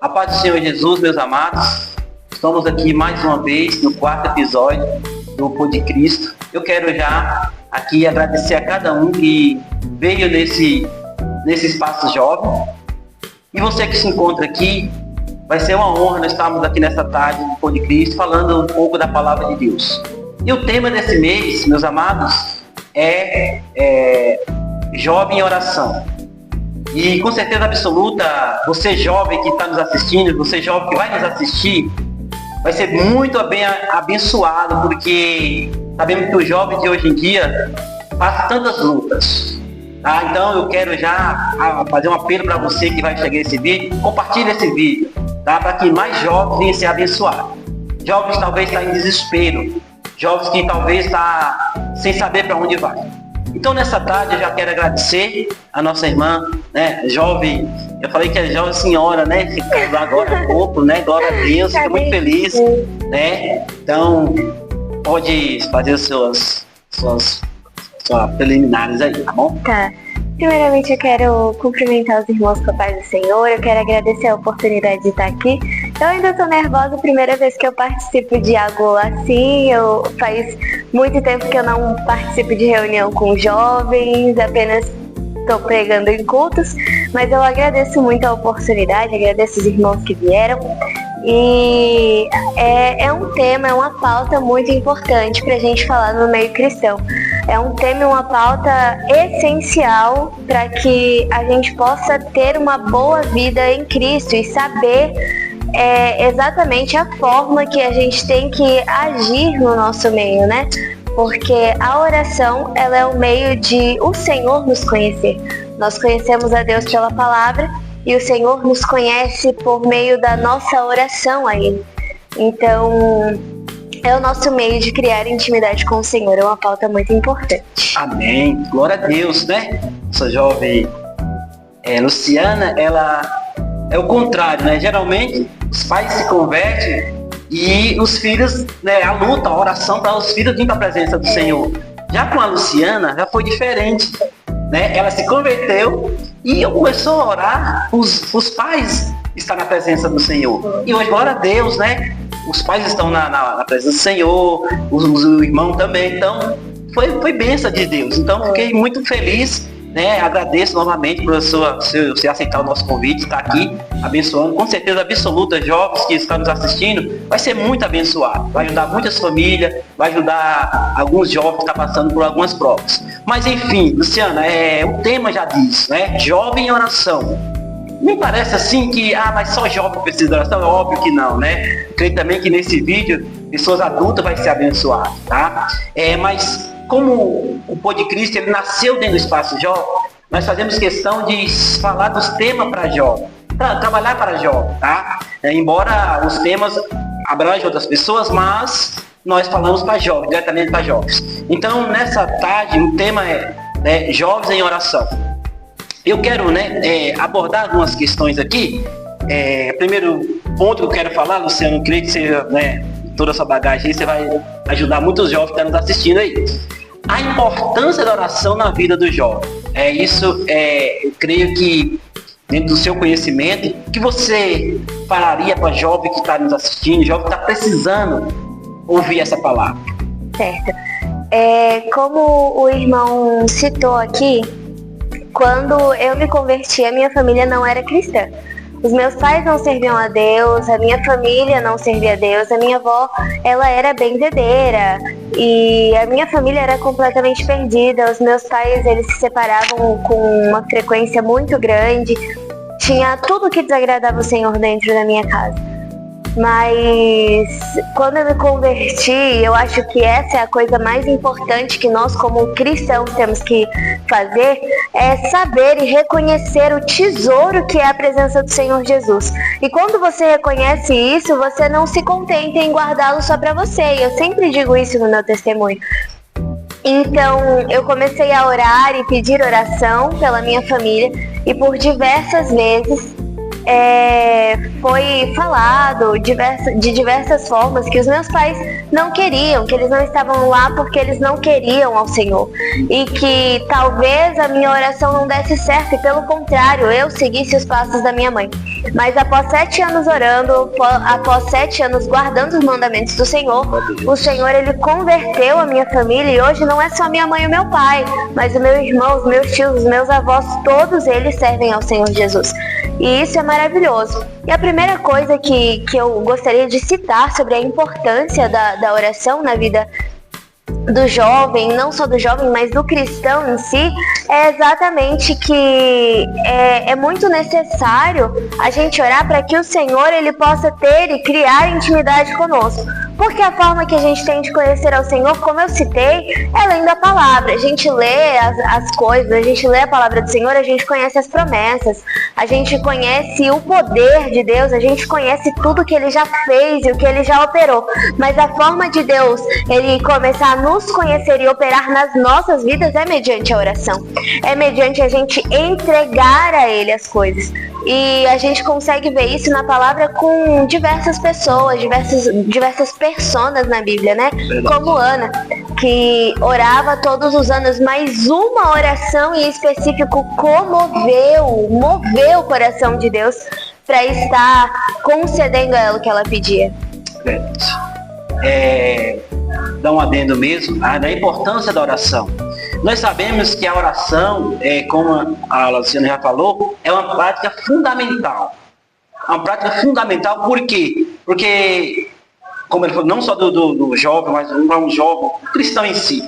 A paz do Senhor Jesus, meus amados. Estamos aqui mais uma vez no 4º episódio do Pod Cristo. Eu quero já aqui agradecer a cada um que veio nesse espaço jovem. E você que se encontra aqui, vai ser uma honra nós estarmos aqui nessa tarde do Pod Cristo falando um pouco da palavra de Deus. E o tema desse mês, meus amados, é Jovem em Oração. E com certeza absoluta, você jovem que está nos assistindo, você jovem que vai nos assistir, vai ser muito bem abençoado, porque sabemos que o jovem de hoje em dia passa tantas lutas. Tá? Então eu quero já fazer um apelo para você que vai chegar esse vídeo, compartilhe esse vídeo, tá? Para que mais jovens venham ser abençoados. Jovens talvez estão em desespero, jovens que talvez estão sem saber para onde vai. Então nessa tarde eu já quero agradecer a nossa irmã, né, jovem, eu falei que é jovem senhora, né, que casou agora há pouco, né, glória a Deus, fica muito feliz, né, então pode fazer as suas preliminares aí, tá bom? Tá. Primeiramente eu quero cumprimentar os irmãos com a paz do Senhor, eu quero agradecer a oportunidade de estar aqui. Eu ainda estou nervosa, primeira vez que eu participo de algo assim, faz muito tempo que eu não participo de reunião com jovens, apenas estou pregando em cultos, mas eu agradeço muito a oportunidade, agradeço os irmãos que vieram. E é um tema, é uma pauta muito importante para a gente falar no meio cristão. É um tema e uma pauta essencial para que a gente possa ter uma boa vida em Cristo e saber exatamente a forma que a gente tem que agir no nosso meio, né? Porque a oração, ela é o meio de o Senhor nos conhecer. Nós conhecemos a Deus pela palavra e o Senhor nos conhece por meio da nossa oração a Ele. Então, é o nosso meio de criar intimidade com o Senhor, é uma pauta muito importante. Amém, glória a Deus, né? Essa jovem Luciana, ela é o contrário, né? Geralmente, os pais se convertem e os filhos, né, a luta, a oração para os filhos virem para a presença do Senhor. Já com a Luciana, já foi diferente, né? Ela se converteu e começou a orar, os pais estão na presença do Senhor. E hoje, glória a Deus, né? Os pais estão na presença do Senhor, o irmão também, então foi bênção de Deus. Então fiquei muito feliz, né? Agradeço novamente por você aceitar o nosso convite, estar aqui abençoando, com certeza absoluta, jovens que estão nos assistindo, vai ser muito abençoado, vai ajudar muitas famílias, vai ajudar alguns jovens que estão passando por algumas provas. Mas enfim, Luciana, o tema já diz, né? Jovem em oração. Me parece assim que, mas só jovem precisa de oração, é óbvio que não, né? Creio também que nesse vídeo, pessoas adultas vai ser abençoadas, tá? Mas como o Pod Cristo, ele nasceu dentro do espaço jovem, nós fazemos questão de falar dos temas para jovem, trabalhar para jovem, tá? Embora os temas abrangem outras pessoas, mas nós falamos para jovens, diretamente para jovens. Então, nessa tarde, o tema é jovens em oração. Eu quero, abordar algumas questões aqui. Primeiro ponto que eu quero falar, Luciano, eu creio que você, toda a sua bagagem aí, você vai ajudar muitos jovens que estão nos assistindo aí. A importância da oração na vida do jovem. Eu creio que, dentro do seu conhecimento, o que você falaria para jovem que está nos assistindo, jovem que está precisando ouvir essa palavra? Certo. Como o irmão citou aqui, quando eu me converti, a minha família não era cristã. Os meus pais não serviam a Deus, a minha família não servia a Deus, a minha avó, ela era benzedeira e a minha família era completamente perdida. Os meus pais, eles se separavam com uma frequência muito grande, tinha tudo que desagradava o Senhor dentro da minha casa. Mas quando eu me converti, eu acho que essa é a coisa mais importante que nós como cristãos temos que fazer, é saber e reconhecer o tesouro que é a presença do Senhor Jesus. E quando você reconhece isso, você não se contenta em guardá-lo só para você. E eu sempre digo isso no meu testemunho. Então eu comecei a orar e pedir oração pela minha família e por diversas vezes foi falado de diversas formas que os meus pais não queriam, que eles não estavam lá porque eles não queriam ao Senhor. E que talvez a minha oração não desse certo e, pelo contrário, eu seguisse os passos da minha mãe. Mas após 7 anos orando, após 7 anos guardando os mandamentos do Senhor, o Senhor, Ele converteu a minha família, e hoje não é só minha mãe e o meu pai, mas o meu irmão, os meus tios, os meus avós, todos eles servem ao Senhor Jesus. E isso é maravilhoso. E a primeira coisa que eu gostaria de citar sobre a importância da oração na vida do jovem, não só do jovem, mas do cristão em si, é exatamente que é muito necessário a gente orar para que o Senhor, Ele possa ter e criar intimidade conosco. Porque a forma que a gente tem de conhecer ao Senhor, como eu citei, é lendo a palavra. A gente lê as coisas, a gente lê a palavra do Senhor, a gente conhece as promessas, a gente conhece o poder de Deus, a gente conhece tudo que Ele já fez e o que Ele já operou. Mas a forma de Deus, Ele começar a nos conhecer e operar nas nossas vidas é mediante a oração. É mediante a gente entregar a Ele as coisas. E a gente consegue ver isso na palavra com diversas pessoas, diversas personas na Bíblia, né? Verdade. Como Ana, que orava todos os anos, mas uma oração em específico moveu o coração de Deus para estar concedendo a ela o que ela pedia. Dá um adendo mesmo da importância da oração. Nós sabemos que a oração, como a Luciana já falou, é uma prática fundamental. Uma prática fundamental por quê? Porque, como ele falou, não só do jovem, mas um jovem, um cristão em si.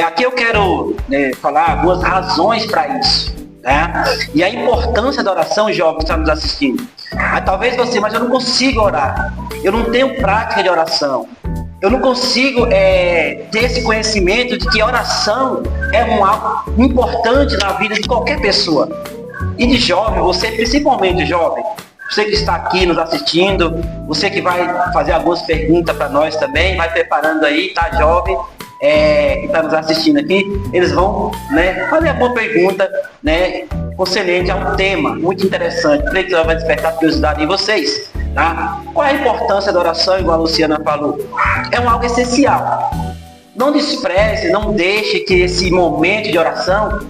Aqui eu quero falar algumas razões para isso. Né? E a importância da oração, jovem que está nos assistindo. Talvez você, mas eu não consigo orar. Eu não tenho prática de oração. Eu não consigo ter esse conhecimento de que oração é algo importante na vida de qualquer pessoa. E de jovem, você principalmente jovem, você que está aqui nos assistindo, você que vai fazer algumas perguntas para nós também, vai preparando aí, tá, jovem, que está nos assistindo aqui, eles vão fazer alguma pergunta concernente a um tema muito interessante, creio que vai despertar curiosidade em vocês. Tá? Qual é a importância da oração, igual a Luciana falou? É algo essencial. Não despreze, não deixe que esse momento de oração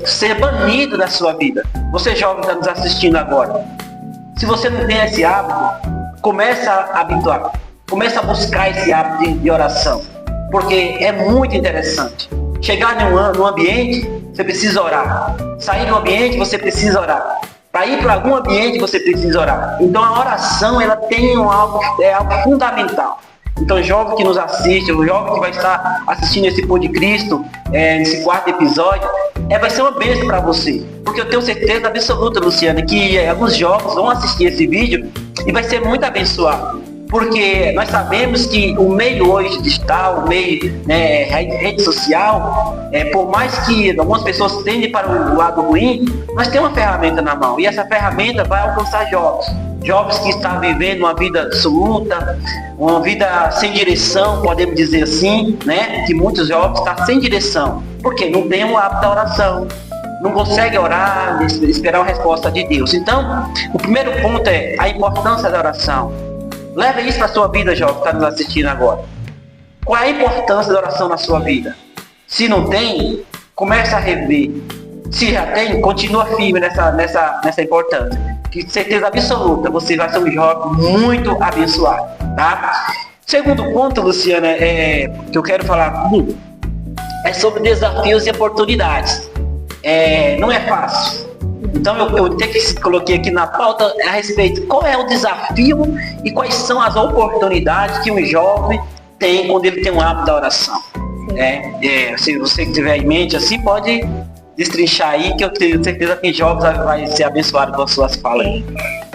seja banido da sua vida. Você jovem que está nos assistindo agora, se você não tem esse hábito, começa a habituar, começa a buscar esse hábito de oração, porque é muito interessante. Chegar num ambiente, você precisa orar. Sair do ambiente, você precisa orar. Para ir para algum ambiente, você precisa orar. Então a oração, ela tem algo fundamental. Então o jovem que nos assiste, o jovem que vai estar assistindo esse Pão de Cristo, nesse 4º episódio, vai ser uma bênção para você. Porque eu tenho certeza absoluta, Luciana, que alguns jovens vão assistir esse vídeo e vai ser muito abençoado. Porque nós sabemos que o meio hoje digital, o meio rede social, por mais que algumas pessoas tendem para o lado ruim, nós temos uma ferramenta na mão. E essa ferramenta vai alcançar jovens que estão vivendo uma vida absoluta, uma vida sem direção, podemos dizer assim, né? Que muitos jovens estão sem direção, porque não tem o hábito da oração, não consegue orar, esperar uma resposta de Deus. Então, o primeiro ponto é a importância da oração. Leve isso para a sua vida, jovem, que está nos assistindo agora. Qual é a importância da oração na sua vida? Se não tem, comece a rever. Se já tem, continua firme nessa importância. Que certeza absoluta, você vai ser um jovem muito abençoado, tá? Segundo ponto, Luciana, que eu quero falar é sobre desafios e oportunidades. Não é fácil. Então eu até que coloquei aqui na pauta a respeito qual é o desafio e quais são as oportunidades que um jovem tem quando ele tem um hábito da oração. Se você tiver em mente assim, pode destrinchar aí, que eu tenho certeza que jovens vai ser abençoado com as suas falas.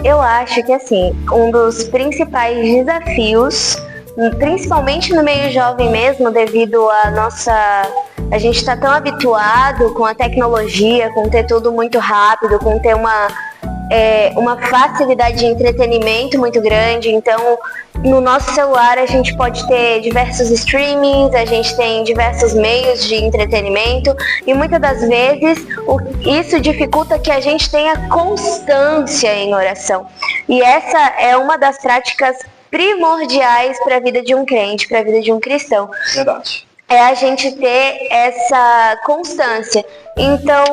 Eu acho que assim, um dos principais desafios, principalmente no meio jovem mesmo, devido a gente está tão habituado com a tecnologia, com ter tudo muito rápido, com ter uma facilidade de entretenimento muito grande. Então, no nosso celular a gente pode ter diversos streamings, a gente tem diversos meios de entretenimento e muitas das vezes isso dificulta que a gente tenha constância em oração. E essa é uma das práticas primordiais para a vida de um crente, para a vida de um cristão. Verdade. É a gente ter essa constância. Então,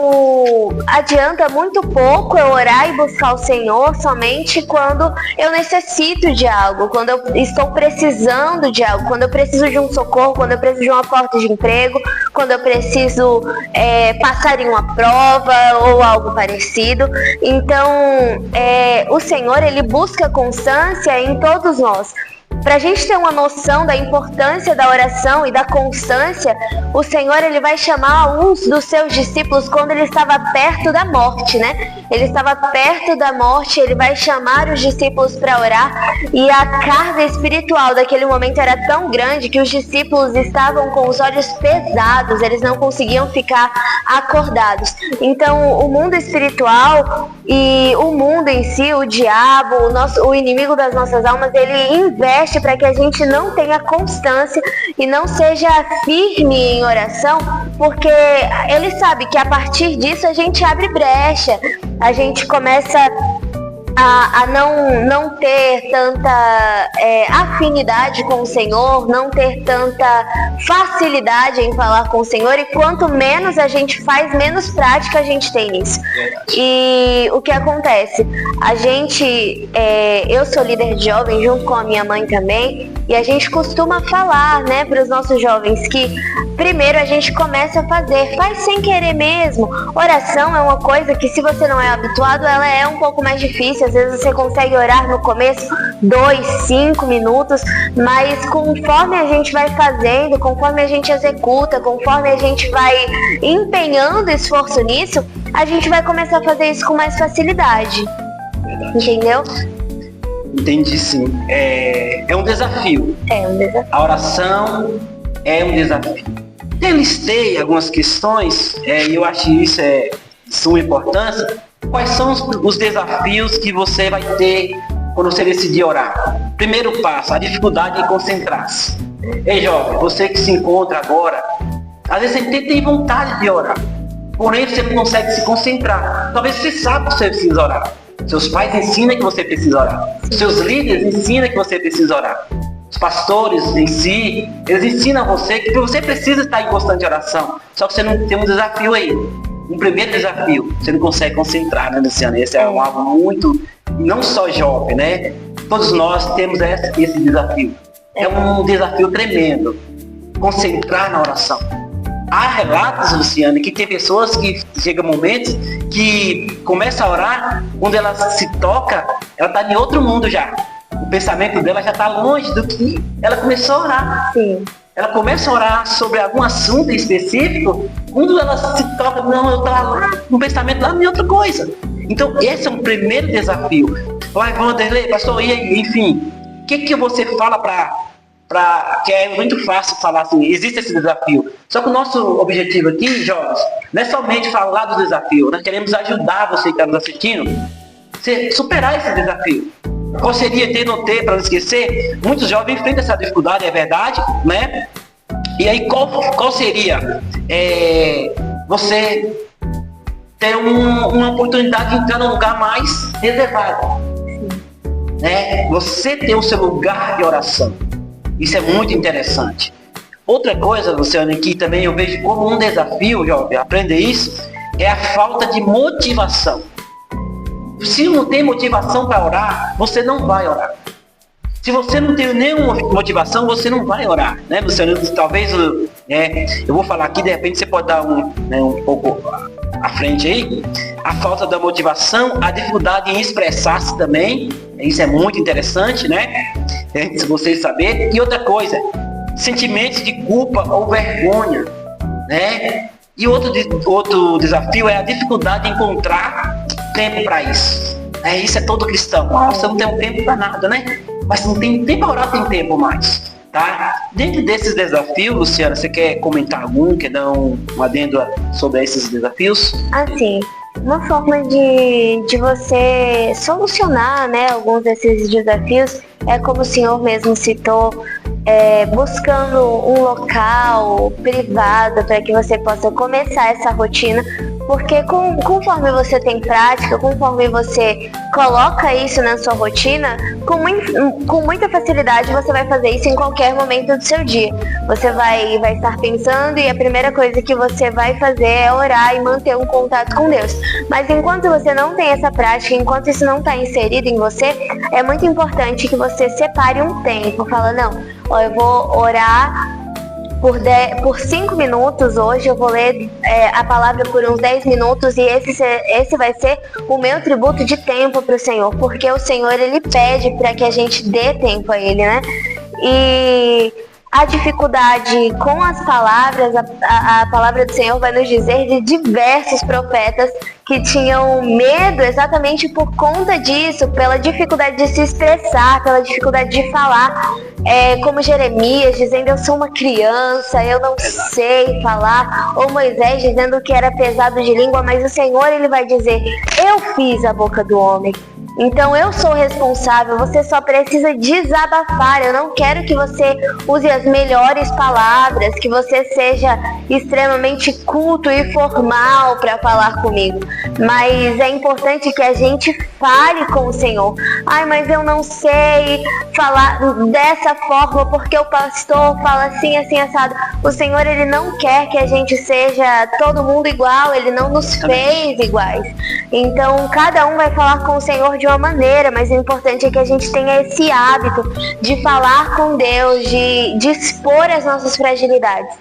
adianta muito pouco eu orar e buscar o Senhor somente quando eu necessito de algo, quando eu estou precisando de algo, quando eu preciso de um socorro, quando eu preciso de uma porta de emprego, quando eu preciso passar em uma prova ou algo parecido. Então, o Senhor, Ele busca constância em todos nós. Para a gente ter uma noção da importância da oração e da constância, o Senhor ele vai chamar uns dos seus discípulos quando ele estava perto da morte, né? Ele estava perto da morte, ele vai chamar os discípulos para orar e a carga espiritual daquele momento era tão grande que os discípulos estavam com os olhos pesados, eles não conseguiam ficar acordados. Então, o mundo espiritual e o mundo em si, o diabo, o inimigo das nossas almas, ele investe para que a gente não tenha constância e não seja firme em oração, porque ele sabe que a partir disso a gente abre brecha, a gente começa a não ter tanta afinidade com o Senhor, não ter tanta facilidade em falar com o Senhor, e quanto menos a gente faz, menos prática a gente tem nisso. E o que acontece? Eu sou líder de jovens junto com a minha mãe também, e a gente costuma falar, né, para os nossos jovens que primeiro a gente começa a faz sem querer mesmo. Oração é uma coisa que, se você não é habituado, ela é um pouco mais difícil. Às vezes você consegue orar no começo 2, 5 minutos, mas conforme a gente vai fazendo, conforme a gente executa, conforme a gente vai empenhando esforço nisso, a gente vai começar a fazer isso com mais facilidade. Entendeu? Entendi, sim. É um desafio. É um desafio. A oração é um desafio. Eu listei algumas questões, e eu acho que isso é de suma importância. Quais são os desafios que você vai ter quando você decidir orar? Primeiro passo, a dificuldade em concentrar-se. Ei, jovem, você que se encontra agora, às vezes você tem vontade de orar, porém você não consegue se concentrar. Talvez você saiba que você precisa orar. Seus pais ensinam que você precisa orar. Seus líderes ensinam que você precisa orar. Os pastores em si, eles ensinam a você que você precisa estar em constante oração. Só que você não tem um desafio aí. Um primeiro desafio, você não consegue concentrar, né, Luciana? Esse é algo muito, não só jovem, né? Todos nós temos esse desafio. É um desafio tremendo. Concentrar na oração. Há relatos, Luciana, que tem pessoas que chegam momentos que começam a orar, quando ela se toca, ela está em outro mundo já. O pensamento dela já está longe do que ela começou a orar. Sim. Ela começa a orar sobre algum assunto específico, quando ela se toca, não, eu estava lá, um pensamento lá em outra coisa. Então, esse é um primeiro desafio. Vai, Vanderlei, pastor, enfim, o que você fala que é muito fácil falar assim, existe esse desafio. Só que o nosso objetivo aqui, jovens, não é somente falar do desafio, nós queremos ajudar você que está nos assistindo a superar esse desafio. Qual seria ter, não ter, para não esquecer? Muitos jovens enfrentam essa dificuldade, é verdade, né? E aí qual seria você ter uma oportunidade de entrar num lugar mais reservado, né? Você ter o seu lugar de oração. Isso é muito interessante. Outra coisa, Luciana, que também eu vejo como um desafio, jovem, aprender isso, é a falta de motivação. Se não tem motivação para orar, você não vai orar. Se você não tem nenhuma motivação, você não vai orar, né, Luciano? Talvez, eu vou falar aqui, de repente você pode dar um pouco à frente aí. A falta da motivação, a dificuldade em expressar-se também, isso é muito interessante, né? Se vocês saberem. E outra coisa, sentimentos de culpa ou vergonha, né? E outro desafio é a dificuldade de encontrar tempo para isso. Isso é todo cristão. Nossa, eu não tenho tempo para nada, né? Mas se não tem tempo para orar, tem tempo mais, tá? Dentro desses desafios, Luciana, você quer comentar algum? Quer dar um adendo sobre esses desafios? Assim, uma forma de você solucionar, né, alguns desses desafios é como o senhor mesmo citou, buscando um local privado para que você possa começar essa rotina, porque conforme você tem prática, conforme você coloca isso na sua rotina, com muita facilidade você vai fazer isso em qualquer momento do seu dia. Você vai estar pensando e a primeira coisa que você vai fazer é orar e manter um contato com Deus. Mas enquanto você não tem essa prática, enquanto isso não está inserido em você, é muito importante que você separe um tempo. Fala, não, eu vou orar por 5 minutos hoje, eu vou ler a palavra por uns 10 minutos e esse vai ser o meu tributo de tempo para o Senhor, porque o Senhor, Ele pede para que a gente dê tempo a Ele, né? E a dificuldade com as palavras, a palavra do Senhor vai nos dizer de diversos profetas que tinham medo exatamente por conta disso, pela dificuldade de se expressar, pela dificuldade de falar, como Jeremias dizendo, eu sou uma criança, eu não sei falar, ou Moisés dizendo que era pesado de língua, mas o Senhor, Ele vai dizer, eu fiz a boca do homem. Então eu sou responsável, você só precisa desabafar. Eu não quero que você use as melhores palavras, que você seja extremamente culto e formal para falar comigo. Mas é importante que a gente fale com o Senhor. Ai, mas eu não sei falar dessa forma porque o pastor fala assim, assim, assado. O Senhor, Ele não quer que a gente seja todo mundo igual, Ele não nos fez iguais. Então cada um vai falar com o Senhor de uma maneira, mas o importante é que a gente tenha esse hábito de falar com Deus, de expor as nossas fragilidades.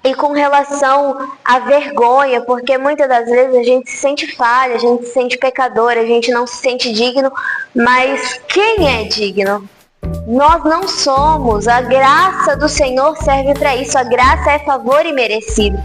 E com relação à vergonha, porque muitas das vezes a gente se sente falha, a gente se sente pecador, a gente não se sente digno, mas quem é digno? Nós não somos. A graça do Senhor serve para isso, a graça é favor e merecido.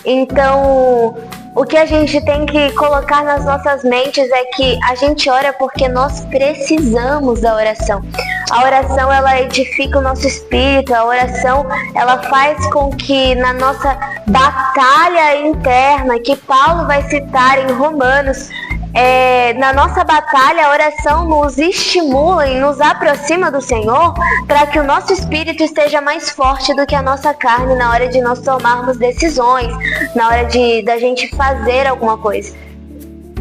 Então, o que a gente tem que colocar nas nossas mentes é que a gente ora porque nós precisamos da oração. A oração, ela edifica o nosso espírito, a oração, ela faz com que na nossa batalha interna, que Paulo vai citar em Romanos, na nossa batalha, a oração nos estimula e nos aproxima do Senhor para que o nosso espírito esteja mais forte do que a nossa carne na hora de nós tomarmos decisões, na hora da gente fazer alguma coisa.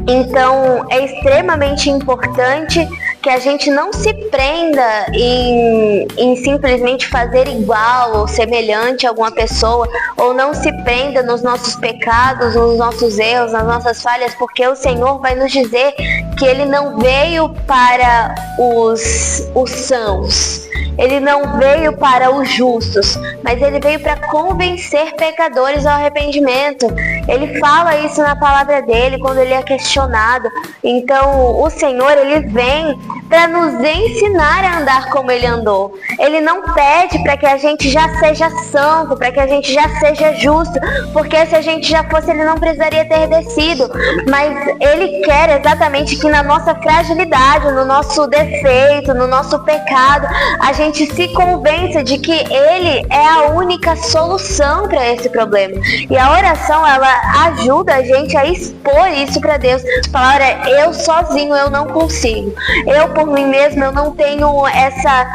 Então, é extremamente importante que a gente não se prenda em simplesmente fazer igual ou semelhante a alguma pessoa, ou não se prenda nos nossos pecados, nos nossos erros, nas nossas falhas, porque o Senhor vai nos dizer que Ele não veio para os sãos, Ele não veio para os justos, mas Ele veio para convencer pecadores ao arrependimento. Ele fala isso na palavra dele quando ele é questionado. Então o Senhor, Ele vem para nos ensinar a andar como Ele andou. Ele não pede para que a gente já seja santo, para que a gente já seja justo, porque se a gente já fosse, Ele não precisaria ter descido. Mas Ele quer exatamente que na nossa fragilidade, no nosso defeito, no nosso pecado, a gente se convença de que Ele é a única solução para esse problema. E a oração, ela ajuda a gente a expor isso para Deus. Falar, olha, eu sozinho eu não consigo. Eu por mim mesmo eu não tenho essa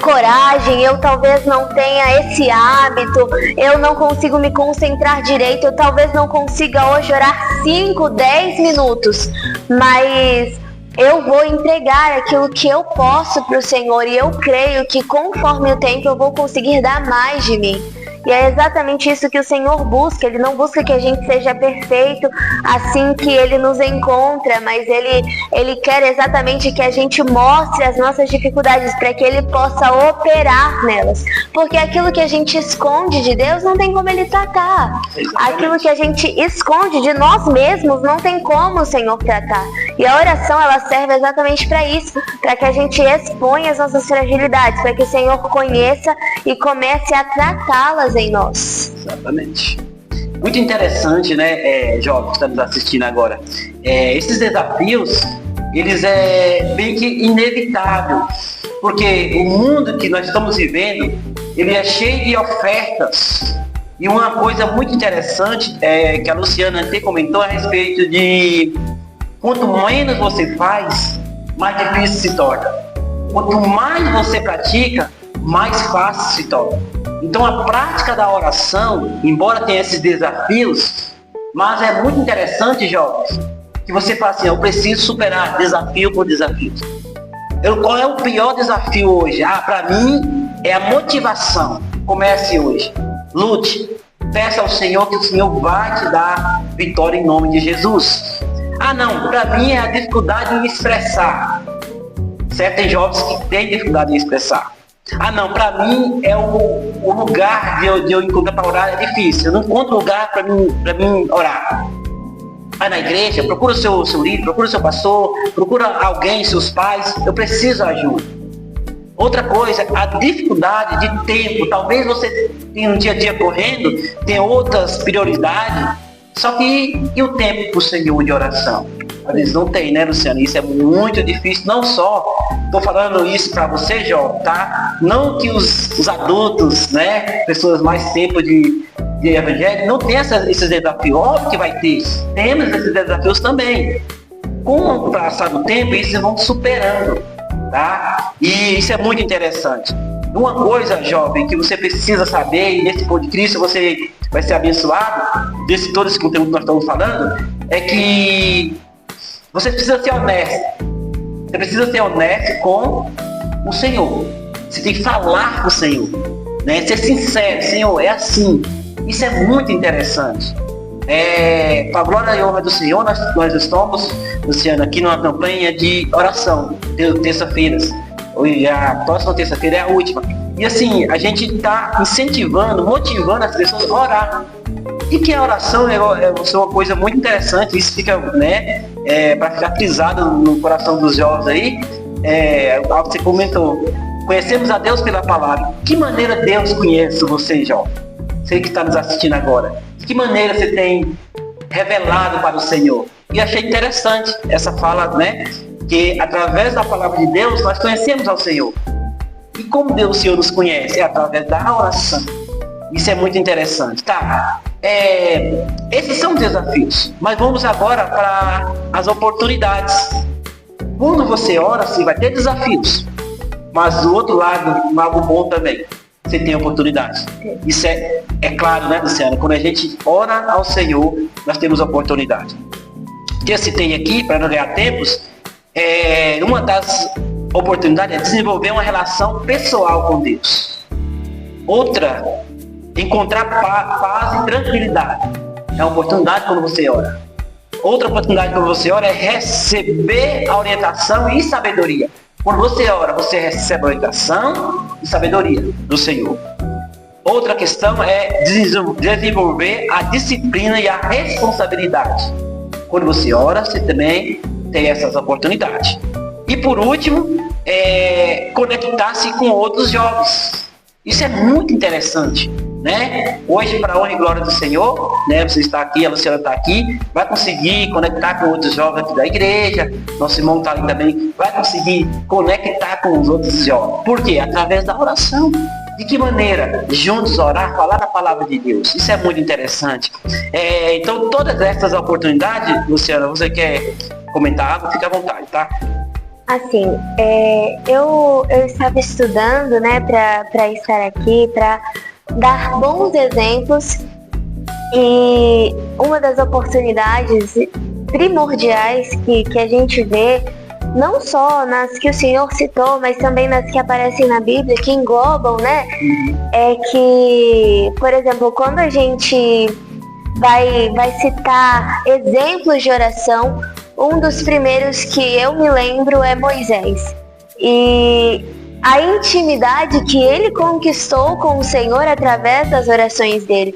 coragem, eu talvez não tenha esse hábito, eu não consigo me concentrar direito, eu talvez não consiga hoje orar 5, 10 minutos, mas eu vou entregar aquilo que eu posso para o Senhor e eu creio que conforme o tempo eu vou conseguir dar mais de mim. E é exatamente isso que o Senhor busca. Ele não busca que a gente seja perfeito assim que Ele nos encontra, mas Ele quer exatamente que a gente mostre as nossas dificuldades para que Ele possa operar nelas. Porque aquilo que a gente esconde de Deus não tem como Ele tratar. Aquilo que a gente esconde de nós mesmos não tem como o Senhor tratar. E a oração, ela serve exatamente para isso, para que a gente exponha as nossas fragilidades, para que o Senhor conheça e comece a tratá-las em nós. Exatamente. Muito interessante, né, jovens que estão nos assistindo agora. Esses desafios, eles bem que inevitável, porque o mundo que nós estamos vivendo, ele é cheio de ofertas E uma coisa muito interessante é que a Luciana até comentou a respeito de quanto menos você faz, mais difícil se torna. Quanto mais você pratica, mais fácil se torna. Então a prática da oração, embora tenha esses desafios, mas é muito interessante, jovens, que você fala assim, eu preciso superar desafio por desafio. Qual é o pior desafio hoje? Para mim é a motivação. Comece hoje. Lute. Peça ao Senhor que o Senhor vai te dar vitória em nome de Jesus. Não, para mim é a dificuldade em expressar. Certo? Tem jovens que têm dificuldade em expressar. Não, para mim é o lugar de eu encontrar para orar é difícil. Eu não encontro lugar para mim orar. Vai na igreja, procura o seu líder, procura o seu pastor, procura alguém, seus pais. Eu preciso de ajuda. Outra coisa, a dificuldade de tempo. Talvez você tenha um dia a dia correndo, tenha outras prioridades. Só que e o tempo para o Senhor de oração? Às vezes não tem, né, Luciano? Isso é muito difícil. Não só, estou falando isso para você, jovem, tá? Não que os adultos, né, pessoas mais tempo de evangelho, não tem esses desafios. Óbvio que vai ter. Temos esses desafios também. Com o passar do tempo, eles vão superando, tá? E isso é muito interessante. Uma coisa, jovem, que você precisa saber, e nesse Pão de Cristo você vai ser abençoado, desse todo esse conteúdo que nós estamos falando, é que você precisa ser honesto. Você precisa ser honesto com o Senhor. Você tem que falar com o Senhor, né? Ser sincero, Senhor, é assim. Isso é muito interessante. Para a glória e honra do Senhor, nós estamos, Luciano, aqui numa campanha de oração, terça-feiras. Hoje a próxima terça-feira é a última. E assim, a gente está incentivando, motivando as pessoas a orar. E que a oração é uma coisa muito interessante, isso fica, né, para ficar frisado no coração dos jovens aí, algo que você comentou. Conhecemos a Deus pela palavra. De que maneira Deus conhece você, jovem? Você que está nos assistindo agora. De que maneira você tem revelado para o Senhor? E achei interessante essa fala, né? Que através da palavra de Deus nós conhecemos ao Senhor. E como Deus, o Senhor nos conhece? É através da oração. Isso é muito interessante, tá? Esses são os desafios. Mas vamos agora para as oportunidades. Quando você ora, sim, vai ter desafios. Mas do outro lado, algo bom também. Você tem oportunidade. Isso é claro, né, Luciano? Quando a gente ora ao Senhor, nós temos oportunidade. O que eu citei aqui, para não ganhar tempos, uma das oportunidades é desenvolver uma relação pessoal com Deus. Outra, encontrar paz e tranquilidade. É uma oportunidade quando você ora. Outra oportunidade quando você ora é receber a orientação e sabedoria. Quando você ora, você recebe a orientação e sabedoria do Senhor. Outra questão é desenvolver a disciplina e a responsabilidade. Quando você ora, você também tem essas oportunidades. E por último, conectar-se com outros jovens. Isso é muito interessante, né? Hoje, para a honra e glória do Senhor, né? Você está aqui, a Luciana está aqui, vai conseguir conectar com outros jovens aqui da igreja, nosso irmão está ali também, vai conseguir conectar com os outros jovens. Por quê? Através da oração. De que maneira? Juntos orar, falar a palavra de Deus. Isso é muito interessante. Então, todas essas oportunidades, Luciana, você quer comentar algo? Fique à vontade, tá? Assim, eu estava estudando, né, para estar aqui, para dar bons exemplos, e uma das oportunidades primordiais que a gente vê, não só nas que o Senhor citou, mas também nas que aparecem na Bíblia, que englobam, né, é que, por exemplo, quando a gente vai citar exemplos de oração, um dos primeiros que eu me lembro é Moisés. E a intimidade que ele conquistou com o Senhor através das orações dele.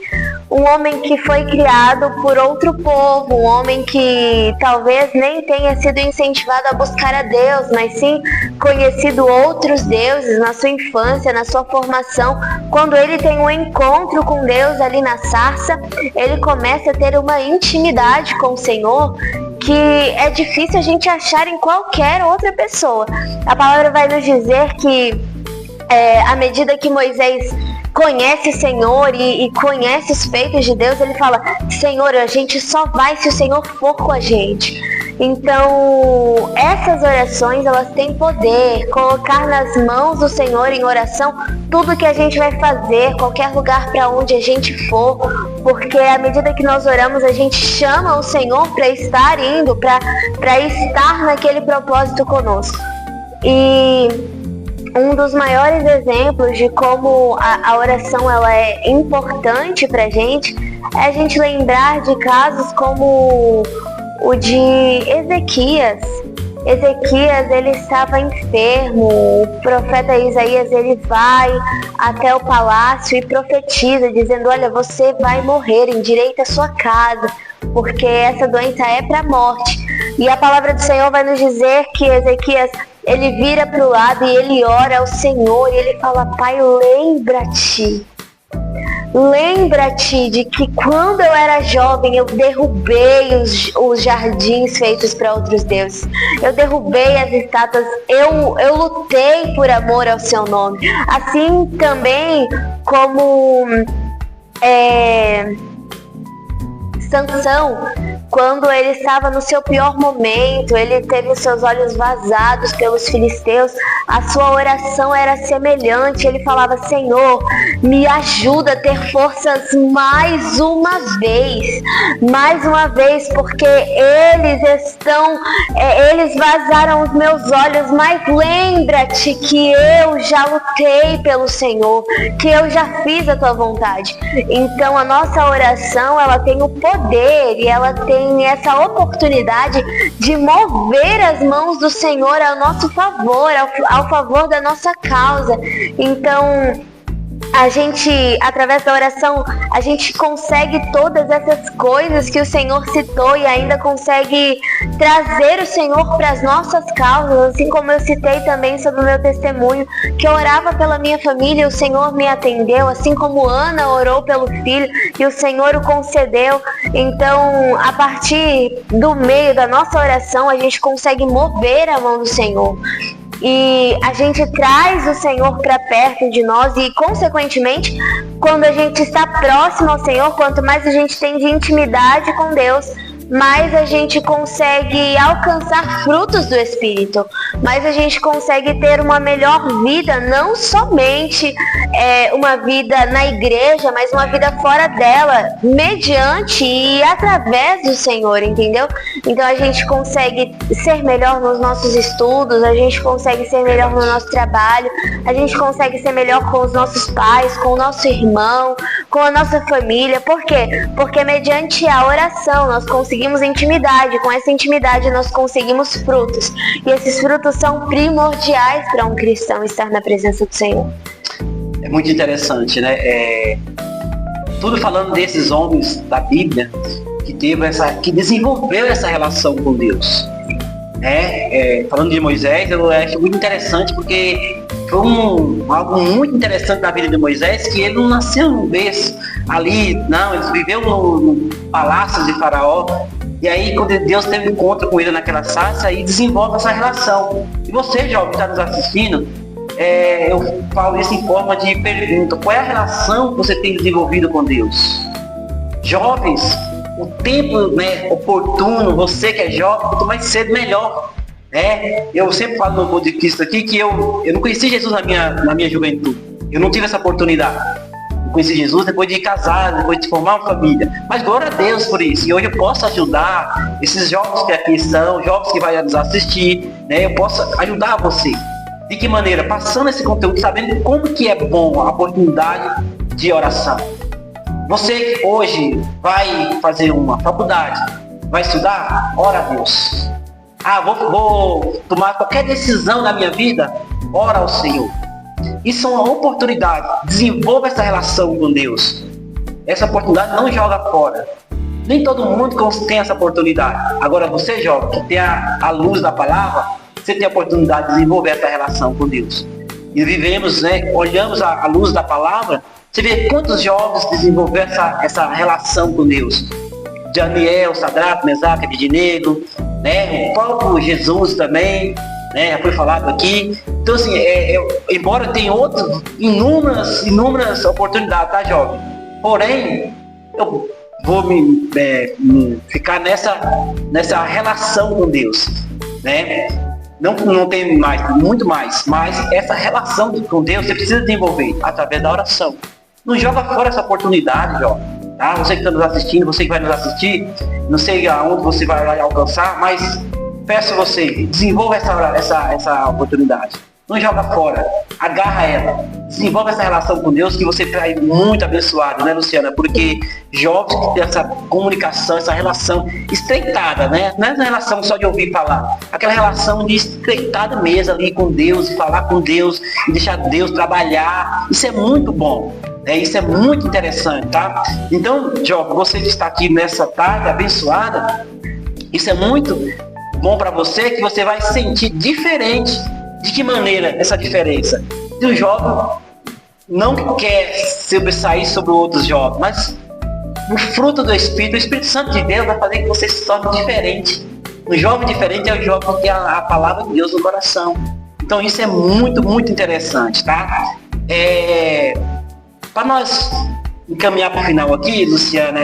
Um homem que foi criado por outro povo, um homem que talvez nem tenha sido incentivado a buscar a Deus, mas sim conhecido outros deuses na sua infância, na sua formação. Quando ele tem um encontro com Deus ali na sarça, ele começa a ter uma intimidade com o Senhor que é difícil a gente achar em qualquer outra pessoa. A palavra vai nos dizer que à medida que Moisés conhece o Senhor e conhece os feitos de Deus, ele fala: Senhor, a gente só vai se o Senhor for com a gente. Então, essas orações, elas têm poder. Colocar nas mãos do Senhor em oração tudo que a gente vai fazer, qualquer lugar para onde a gente for, porque à medida que nós oramos, a gente chama o Senhor para estar indo, para estar naquele propósito conosco. E um dos maiores exemplos de como a oração ela é importante para a gente é a gente lembrar de casos como o de Ezequias. Ezequias, ele estava enfermo. O profeta Isaías, ele vai até o palácio e profetiza, dizendo: olha, você vai morrer, endireita a sua casa, porque essa doença é para a morte. E a palavra do Senhor vai nos dizer que Ezequias, ele vira para o lado e ele ora ao Senhor e ele fala: Pai, lembra-te de que quando eu era jovem eu derrubei os jardins feitos para outros deuses. Eu derrubei as estátuas, eu lutei por amor ao seu nome. Assim também como Sansão, quando ele estava no seu pior momento, ele teve os seus olhos vazados pelos filisteus, a sua oração era semelhante. Ele falava: Senhor, me ajuda a ter forças mais uma vez, porque eles vazaram os meus olhos, mas lembra-te que eu já lutei pelo Senhor, que eu já fiz a tua vontade. Então a nossa oração, ela tem o poder e ela tem essa oportunidade de mover as mãos do Senhor ao nosso favor, ao favor da nossa causa. Então, a gente, através da oração, a gente consegue todas essas coisas que o Senhor citou e ainda consegue trazer o Senhor para as nossas causas, assim como eu citei também sobre o meu testemunho, que eu orava pela minha família e o Senhor me atendeu, assim como Ana orou pelo filho e o Senhor o concedeu. Então, a partir do meio da nossa oração, a gente consegue mover a mão do Senhor. E a gente traz o Senhor para perto de nós e, consequentemente, quando a gente está próximo ao Senhor, quanto mais a gente tem de intimidade com Deus, mais a gente consegue alcançar frutos do Espírito, mais a gente consegue ter uma melhor vida, não somente uma vida na igreja, mas uma vida fora dela, mediante e através do Senhor, entendeu? Então a gente consegue ser melhor nos nossos estudos, a gente consegue ser melhor no nosso trabalho, a gente consegue ser melhor com os nossos pais, com o nosso irmão, com a nossa família. Por quê? Porque mediante a oração nós conseguimos intimidade, com essa intimidade nós conseguimos frutos, e esses frutos são primordiais para um cristão estar na presença do Senhor. É muito interessante, né? Tudo falando desses homens da Bíblia que desenvolveu essa relação com Deus. Falando de Moisés, eu acho muito interessante porque foi algo muito interessante na vida de Moisés, que ele não nasceu num berço ali, não, ele viveu no palácio de Faraó. E aí, quando Deus teve um encontro com ele naquela sarça, aí desenvolve essa relação. E você, jovem, que está nos assistindo, eu falo isso em forma de pergunta: qual é a relação que você tem desenvolvido com Deus? Jovens, o tempo oportuno, você que é jovem, quanto mais cedo, melhor. Eu sempre falo no podcast aqui que eu não conheci Jesus na minha juventude. Eu não tive essa oportunidade. Eu conheci Jesus depois de casar, depois de formar uma família. Mas glória a Deus por isso. E hoje eu posso ajudar esses jovens que aqui estão, jovens que vão nos assistir, eu posso ajudar você. De que maneira? Passando esse conteúdo, sabendo como que é bom a oportunidade de oração. Você hoje vai fazer uma faculdade, vai estudar? Ora a Deus. Vou tomar qualquer decisão na minha vida? Ora ao Senhor. Isso é uma oportunidade. Desenvolva essa relação com Deus. Essa oportunidade não joga fora. Nem todo mundo tem essa oportunidade. Agora você, jovem, que tem a luz da palavra, você tem a oportunidade de desenvolver essa relação com Deus. E vivemos, olhamos a luz da palavra, você vê quantos jovens desenvolveram essa relação com Deus. Daniel, Sadraque, Mesaque, Abednego, o próprio Jesus também. né? Já foi falado aqui. Então, assim, embora tenha inúmeras oportunidades, tá, jovem? Porém, eu vou me ficar nessa relação com Deus, né? Não tem mais, muito mais, mas essa relação com Deus você precisa desenvolver através da oração. Não joga fora essa oportunidade, jovem, tá? Você que está nos assistindo, você que vai nos assistir, não sei aonde você vai alcançar, mas peço a você, desenvolva essa oportunidade. Não joga fora, agarra ela, desenvolve essa relação com Deus que você vai muito abençoado, né, Luciana? Porque jovens que têm essa comunicação, essa relação estreitada, né? Não é uma relação só de ouvir falar, aquela relação de estreitada mesmo ali com Deus, e falar com Deus, e deixar Deus trabalhar, isso é muito bom. Isso é muito interessante, tá? Então, jovem, você que está aqui nessa tarde abençoada, isso é muito bom para você, que você vai sentir diferente. De que maneira essa diferença? Se o jovem não quer sobressair sobre outros jovens, mas o fruto do Espírito, o Espírito Santo de Deus vai fazer que você se torne diferente. Um jovem diferente é o jovem que tem a palavra de Deus no coração. Então isso é muito, muito interessante, tá? Para nós encaminhar para o final aqui, Luciana,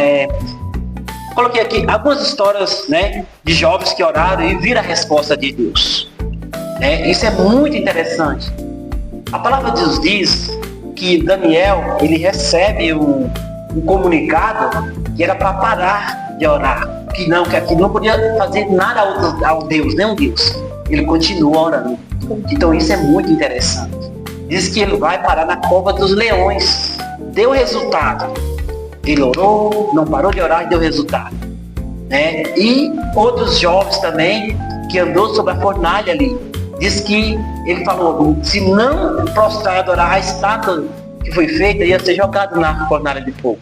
coloquei aqui algumas histórias, né, de jovens que oraram e viram a resposta de Deus. Isso é muito interessante. A palavra de Deus diz que Daniel, ele recebe um comunicado que era para parar de orar, que aqui não podia fazer nada ao Deus, nem um Deus. Ele continua orando. Então isso é muito interessante. Diz que ele vai parar na cova dos leões. Deu resultado. Ele orou, não parou de orar e deu resultado. E outros jovens também, que andou sobre a fornalha ali. Diz que ele falou, se não prostrar e adorar a estátua que foi feita, ia ser jogado na fornalha de fogo.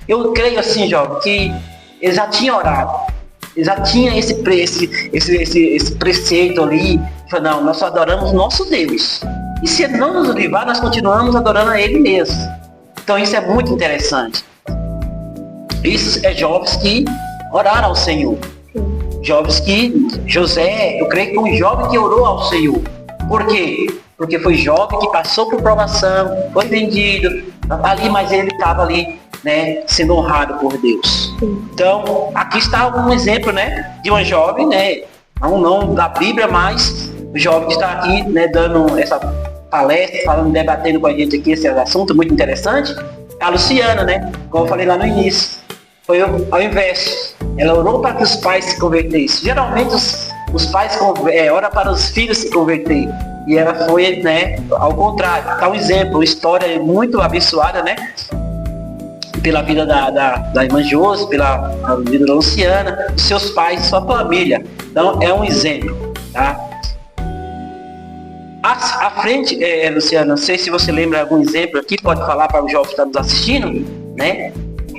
Eu creio assim, jovem, que ele já tinha orado, ele já tinha esse preceito ali, falou, não, nós só adoramos nosso Deus. E se ele não nos livrar, nós continuamos adorando a Ele mesmo. Então isso é muito interessante. Isso é jovens que oraram ao Senhor. Jovens que, José, eu creio que foi um jovem que orou ao Senhor. Por quê? Porque foi jovem que passou por provação, foi vendido ali, mas ele estava ali, né, sendo honrado por Deus. Então, aqui está um exemplo, né, de uma jovem, né, não da Bíblia, mas o jovem que está aqui, né, dando essa palestra, debatendo com a gente aqui esse assunto muito interessante, a Luciana, né, como eu falei lá no início. Foi ao inverso. Ela orou para que os pais se convertessem. Geralmente os pais oram para os filhos se converterem. E ela foi, né, ao contrário. Tá um exemplo, uma história muito abençoada, né? Pela vida da irmã Josi, pela vida da Luciana, dos seus pais, sua família. Então é um exemplo, tá? À frente, Luciana, não sei se você lembra algum exemplo aqui, pode falar para os jovens que estão nos assistindo, né?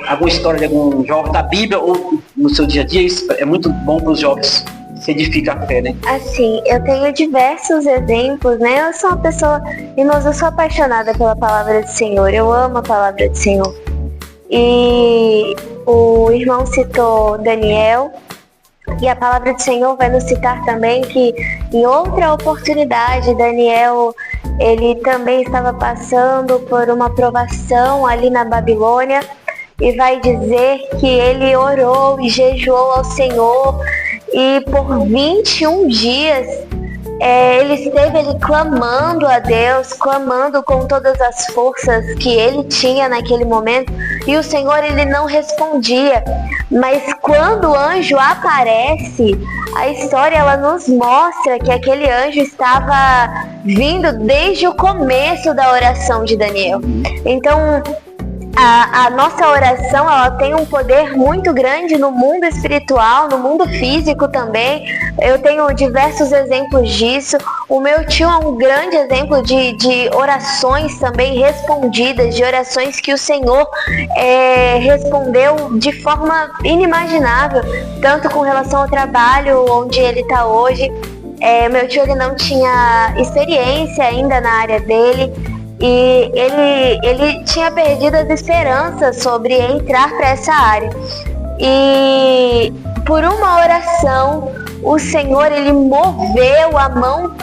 Alguma história de algum jovem da Bíblia ou no seu dia a dia. Isso é muito bom para os jovens, se edifica a fé, né? Assim, eu tenho diversos exemplos, né? Eu sou uma pessoa, irmãos, eu sou apaixonada pela palavra do Senhor, eu amo a palavra do Senhor. E o irmão citou Daniel, e a palavra do Senhor vai nos citar também que em outra oportunidade Daniel, ele também estava passando por uma provação ali na Babilônia. E vai dizer que ele orou e jejuou ao Senhor e por 21 dias ele esteve ali clamando a Deus, clamando com todas as forças que ele tinha naquele momento, e o Senhor ele não respondia. Mas quando o anjo aparece, a história ela nos mostra que aquele anjo estava vindo desde o começo da oração de Daniel. Então a nossa oração ela tem um poder muito grande no mundo espiritual, no mundo físico também. Eu tenho diversos exemplos disso. O meu tio é um grande exemplo de orações também respondidas, de orações que o Senhor respondeu de forma inimaginável, tanto com relação ao trabalho onde ele está hoje. Meu tio ele não tinha experiência ainda na área dele. E ele tinha perdido as esperanças sobre entrar para essa área. E por uma oração, o Senhor ele moveu a mão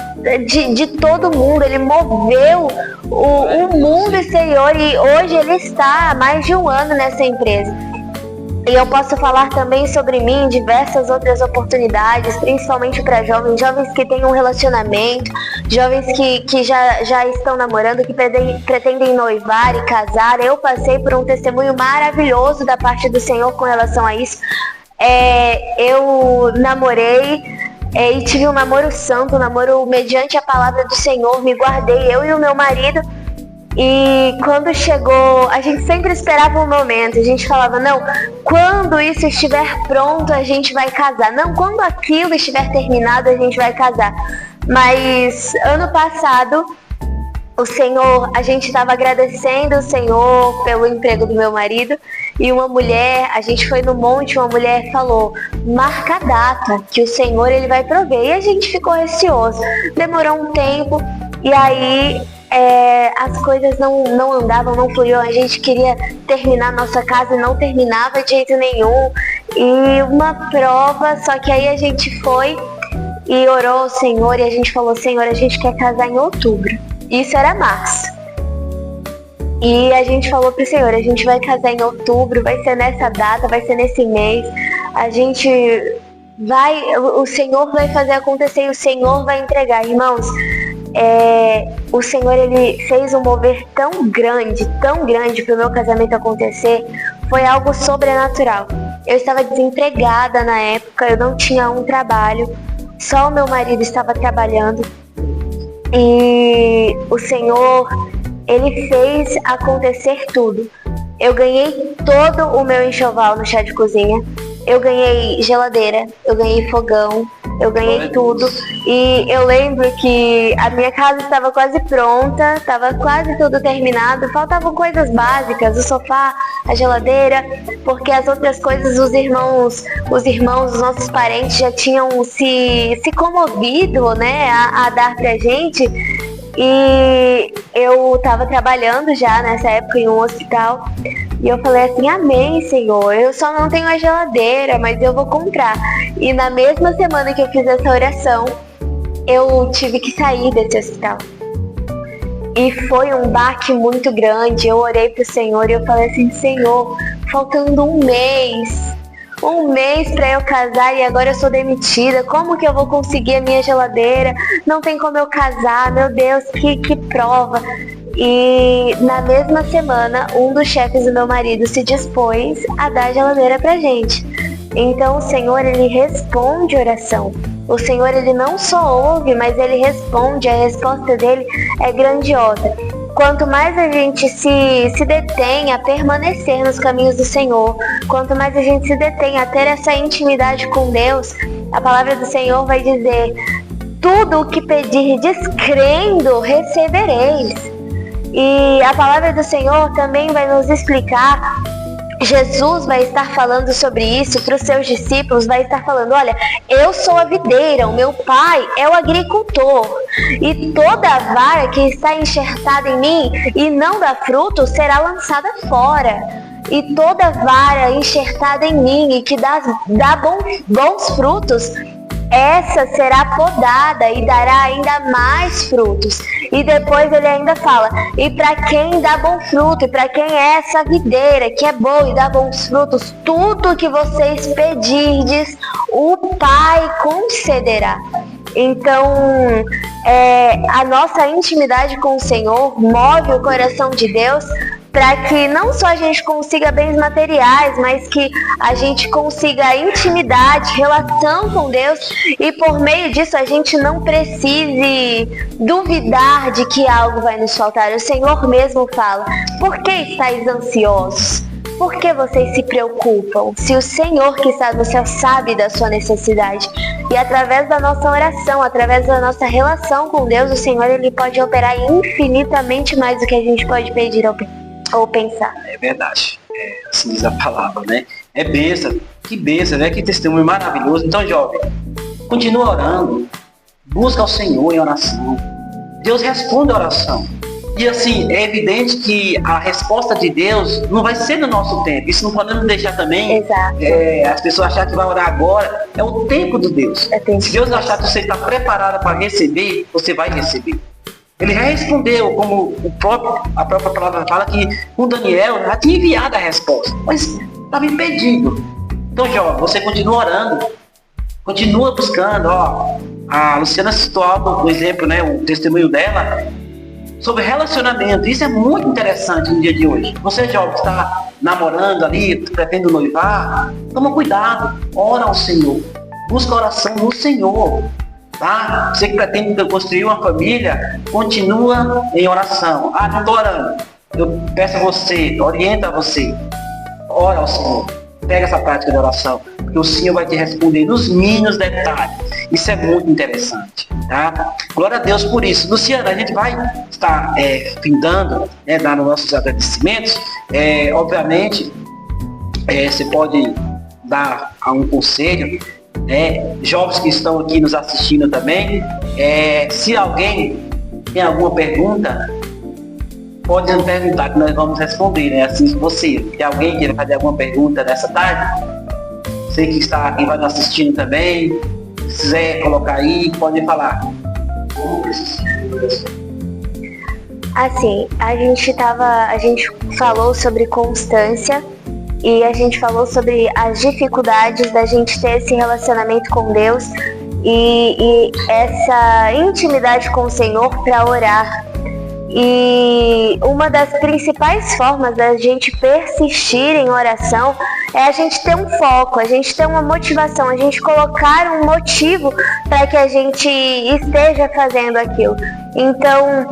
de todo mundo. Ele moveu o mundo, Senhor, e hoje ele está há mais de um ano nessa empresa. E eu posso falar também sobre mim em diversas outras oportunidades, principalmente para jovens que têm um relacionamento, jovens que já estão namorando, que pretendem noivar e casar. Eu passei por um testemunho maravilhoso da parte do Senhor com relação a isso. Eu namorei e tive um namoro santo, um namoro mediante a palavra do Senhor. Me guardei, eu e o meu marido. E quando chegou, a gente sempre esperava um momento, a gente falava, não, quando isso estiver pronto a gente vai casar, não, quando aquilo estiver terminado a gente vai casar. Mas ano passado, o Senhor, a gente estava agradecendo o Senhor pelo emprego do meu marido, e uma mulher, a gente foi no monte, uma mulher falou, marca a data, que o Senhor ele vai prover, e a gente ficou receoso. Demorou um tempo, e aí as coisas não andavam, não fluíam. A gente queria terminar nossa casa e não terminava de jeito nenhum. E uma prova, só que aí a gente foi e orou ao Senhor e a gente falou, Senhor, a gente quer casar em outubro. Isso era março. E a gente falou pro Senhor, a gente vai casar em outubro, vai ser nessa data, vai ser nesse mês. O Senhor vai fazer acontecer e o Senhor vai entregar. Irmãos, o Senhor ele fez um mover tão grande para o meu casamento acontecer. Foi algo sobrenatural. Eu estava desempregada na época, eu não tinha um trabalho, só o meu marido estava trabalhando, e o Senhor ele fez acontecer tudo. Eu ganhei todo o meu enxoval no chá de cozinha, eu ganhei geladeira, eu ganhei fogão, eu ganhei tudo. E eu lembro que a minha casa estava quase pronta, estava quase tudo terminado, faltavam coisas básicas, o sofá, a geladeira, porque as outras coisas os irmãos, os nossos parentes já tinham se comovido, né, a dar pra gente. E eu estava trabalhando já nessa época em um hospital. E eu falei assim, amém, Senhor, eu só não tenho a geladeira, mas eu vou comprar. E na mesma semana que eu fiz essa oração, eu tive que sair desse hospital. E foi um baque muito grande. Eu orei pro Senhor e eu falei assim, Senhor, faltando um mês para eu casar e agora eu sou demitida, como que eu vou conseguir a minha geladeira? Não tem como eu casar, meu Deus, que prova. E na mesma semana, um dos chefes do meu marido se dispôs a dar a geladeira pra gente. Então o Senhor, ele responde oração. O Senhor, ele não só ouve, mas ele responde. A resposta dele é grandiosa. Quanto mais a gente se detém a permanecer nos caminhos do Senhor, quanto mais a gente se detém a ter essa intimidade com Deus, a palavra do Senhor vai dizer, tudo o que pedirdes crendo, recebereis. E a palavra do Senhor também vai nos explicar, Jesus vai estar falando sobre isso para os seus discípulos, vai estar falando, olha, eu sou a videira, o meu pai é o agricultor, e toda vara que está enxertada em mim e não dá fruto será lançada fora. E toda vara enxertada em mim e que dá bons frutos, essa será podada e dará ainda mais frutos. E depois ele ainda fala, e para quem dá bom fruto, e para quem é essa videira que é boa e dá bons frutos, tudo que vocês pedirdes, o Pai concederá. Então, a nossa intimidade com o Senhor move o coração de Deus para que não só a gente consiga bens materiais, mas que a gente consiga intimidade, relação com Deus, e por meio disso a gente não precise duvidar de que algo vai nos faltar. O Senhor mesmo fala, por que estáis ansiosos? Por que vocês se preocupam? Se o Senhor que está no céu sabe da sua necessidade. E através da nossa oração, através da nossa relação com Deus, o Senhor ele pode operar infinitamente mais do que a gente pode pedir ou pensar. É verdade. Assim diz a palavra, né? É bênção. Que bênção, né? Que testemunho maravilhoso. Então, jovem, continua orando. Busca o Senhor em oração. Deus responde a oração. E assim, é evidente que a resposta de Deus não vai ser no nosso tempo. Isso não podemos deixar também as pessoas acharem que vai orar agora. É o tempo de Deus. Se Deus achar que você está preparada para receber, você vai receber. Ele já respondeu, como a própria palavra fala, que o Daniel já tinha enviado a resposta, mas estava impedido. Então, jovem, você continua orando, continua buscando. A Luciana citou algo, por exemplo, né, o testemunho dela, sobre relacionamento. Isso é muito interessante no dia de hoje. Você, jovem, que está namorando ali, pretende noivar, toma cuidado, ora ao Senhor, busca oração no Senhor. Tá? Você que pretende construir uma família, continua em oração. Não estou orando. Eu peço a você, orienta você, ora ao Senhor. Pega essa prática de oração, porque o Senhor vai te responder nos mínimos detalhes. Isso é muito interessante. Tá? Glória a Deus por isso. Luciana, a gente vai estar findando, dando nossos agradecimentos. Obviamente, você pode dar um conselho. Jovens que estão aqui nos assistindo também, se alguém tem alguma pergunta, pode nos perguntar que nós vamos responder, né? Assim, se você tem alguém que queira fazer alguma pergunta nessa tarde, você que está aqui, vai nos assistindo também, se quiser colocar aí, pode falar. Assim, a gente falou sobre constância. E a gente falou sobre as dificuldades da gente ter esse relacionamento com Deus e essa intimidade com o Senhor para orar. E uma das principais formas da gente persistir em oração é a gente ter um foco, a gente ter uma motivação, a gente colocar um motivo para que a gente esteja fazendo aquilo. Então,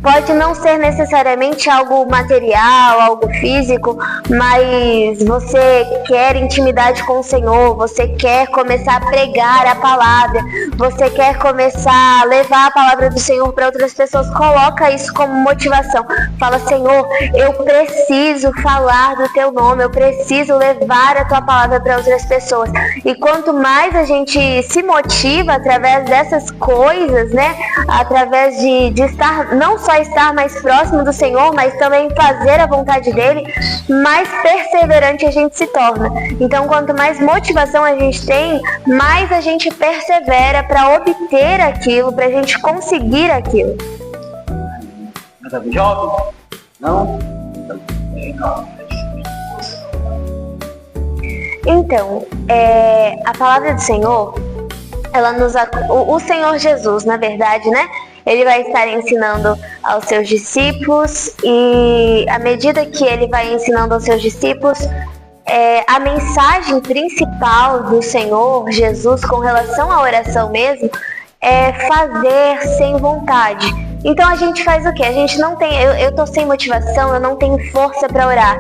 pode não ser necessariamente algo material, algo físico, mas você quer intimidade com o Senhor, você quer começar a pregar a palavra, você quer começar a levar a palavra do Senhor para outras pessoas, coloca isso como motivação. Fala, Senhor, eu preciso falar do teu nome, eu preciso levar a tua palavra para outras pessoas. E quanto mais a gente se motiva através dessas coisas, né, através de estar, não só estar mais próximo do Senhor, mas também fazer a vontade dele, mais perseverante a gente se torna. Então, quanto mais motivação a gente tem, mais a gente persevera para obter aquilo, para a gente conseguir aquilo. Jovem? Não? Então, a palavra do Senhor, o Senhor Jesus, na verdade, né? Ele vai estar ensinando aos seus discípulos e à medida que ele vai ensinando aos seus discípulos, a mensagem principal do Senhor Jesus com relação à oração mesmo é fazer sem vontade. Então a gente faz o quê? A gente não tem, eu tô sem motivação, eu não tenho força para orar,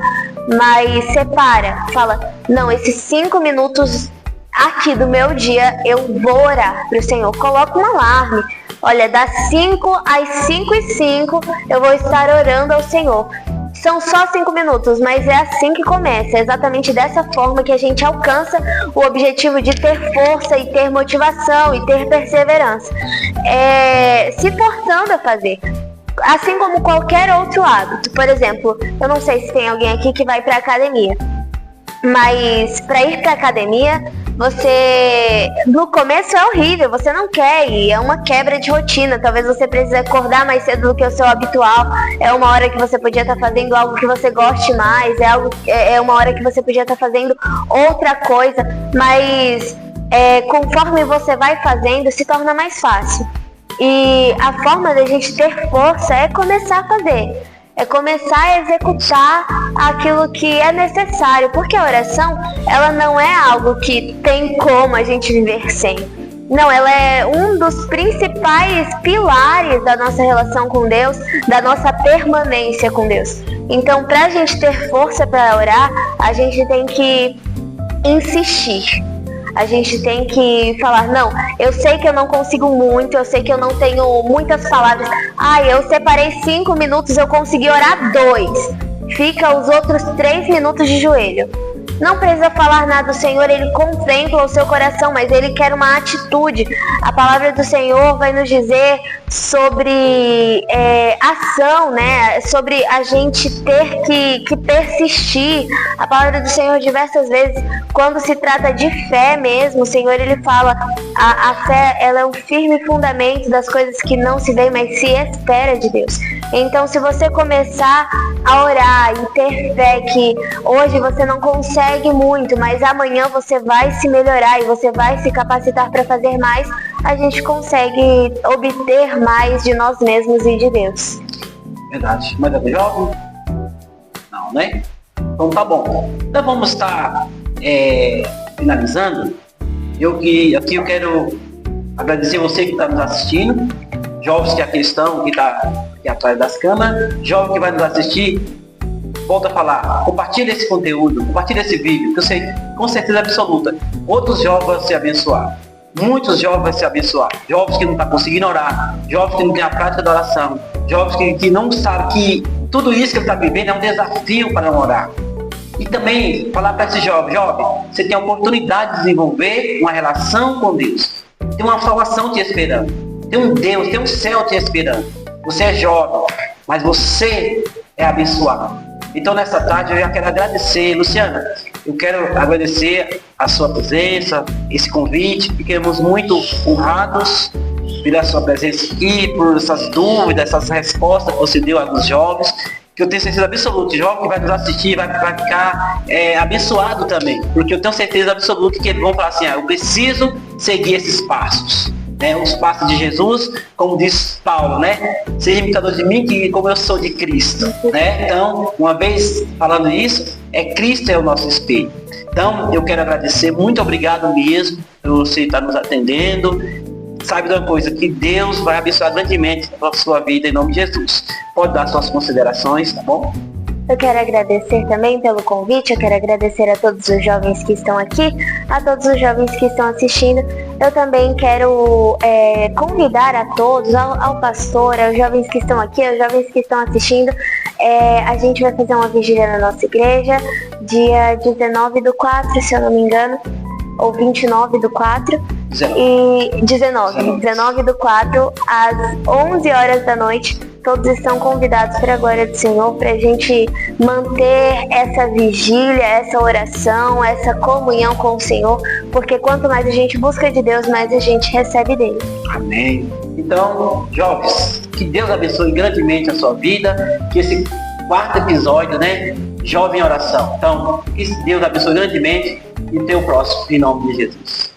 mas separa, fala, não, esses 5 minutos aqui do meu dia eu vou orar para o Senhor, coloca um alarme. Olha, das 5 às 5:05 eu vou estar orando ao Senhor. São só 5 minutos, mas é assim que começa. É exatamente dessa forma que a gente alcança o objetivo de ter força e ter motivação e ter perseverança. Se forçando a fazer. Assim como qualquer outro hábito. Por exemplo, eu não sei se tem alguém aqui que vai para academia. Mas para ir para academia, você no começo é horrível, você não quer ir, é uma quebra de rotina, talvez você precise acordar mais cedo do que o seu habitual, é uma hora que você podia estar fazendo algo que você goste mais, é uma hora que você podia estar fazendo outra coisa, mas conforme você vai fazendo, se torna mais fácil. E a forma da gente ter força é começar a fazer. É começar a executar aquilo que é necessário, porque a oração, ela não é algo que tem como a gente viver sem. Não, ela é um dos principais pilares da nossa relação com Deus, da nossa permanência com Deus. Então, para a gente ter força para orar, a gente tem que insistir. A gente tem que falar, não, eu sei que eu não consigo muito, eu sei que eu não tenho muitas palavras. Eu separei 5 minutos, eu consegui orar 2. Fica os outros 3 minutos de joelho. não precisa falar nada do Senhor, Ele contempla o seu coração, mas Ele quer uma atitude. A palavra do Senhor vai nos dizer sobre ação, né? Sobre a gente ter que persistir. A palavra do Senhor diversas vezes, quando se trata de fé mesmo, o Senhor Ele fala, a fé ela é um firme fundamento das coisas que não se veem, mas se espera de Deus. Então, se você começar a orar e ter fé que hoje você não consegue muito, mas amanhã você vai se melhorar e você vai se capacitar para fazer mais, a gente consegue obter mais de nós mesmos e de Deus. Verdade. Mas é jovem? Não, né? Então tá bom. Então vamos estar finalizando. Aqui eu quero agradecer você que está nos assistindo, jovens que aqui estão, que está aqui atrás das câmeras, jovem que vai nos assistir, volto a falar, compartilhe esse conteúdo, compartilhe esse vídeo, que eu sei, com certeza absoluta, outros jovens vão se abençoar. Muitos jovens vão se abençoar. Jovens que não estão conseguindo orar, jovens que não têm a prática da oração, jovens que não sabem que tudo isso que ele está vivendo é um desafio para não orar. E também falar para esse jovem, você tem a oportunidade de desenvolver uma relação com Deus. Tem uma salvação te esperando. Tem um Deus, tem um céu te esperando. Você é jovem, mas você é abençoado. Então nessa tarde eu já quero agradecer, Luciana, eu quero agradecer a sua presença, esse convite, ficamos muito honrados pela sua presença aqui, por essas dúvidas, essas respostas que você deu aos jovens, que eu tenho certeza absoluta, o jovem que vai nos assistir vai ficar abençoado também, porque eu tenho certeza absoluta que eles vão falar assim, eu preciso seguir esses passos. Os passos de Jesus, como diz Paulo, seja imitador de mim, que como eu sou de Cristo, Então, uma vez falando isso, Cristo é o nosso espelho. Então, eu quero agradecer, muito obrigado mesmo por você estar nos atendendo. Sabe de uma coisa, que Deus vai abençoar grandemente a sua vida em nome de Jesus. Pode dar suas considerações, tá bom? Eu quero agradecer também pelo convite, eu quero agradecer a todos os jovens que estão aqui, a todos os jovens que estão assistindo. Eu também quero convidar a todos, ao pastor, aos jovens que estão aqui, aos jovens que estão assistindo. A gente vai fazer uma vigília na nossa igreja, dia 19/4, se eu não me engano, ou 29/4. E 19/4, às 11 horas da noite. Todos estão convidados para a glória do Senhor, para a gente manter essa vigília, essa oração, essa comunhão com o Senhor, porque quanto mais a gente busca de Deus, mais a gente recebe dele. Amém. Então, jovens, que Deus abençoe grandemente a sua vida, que esse 4º episódio, Jovem Oração. Então, que Deus abençoe grandemente e até o próximo, em nome de Jesus.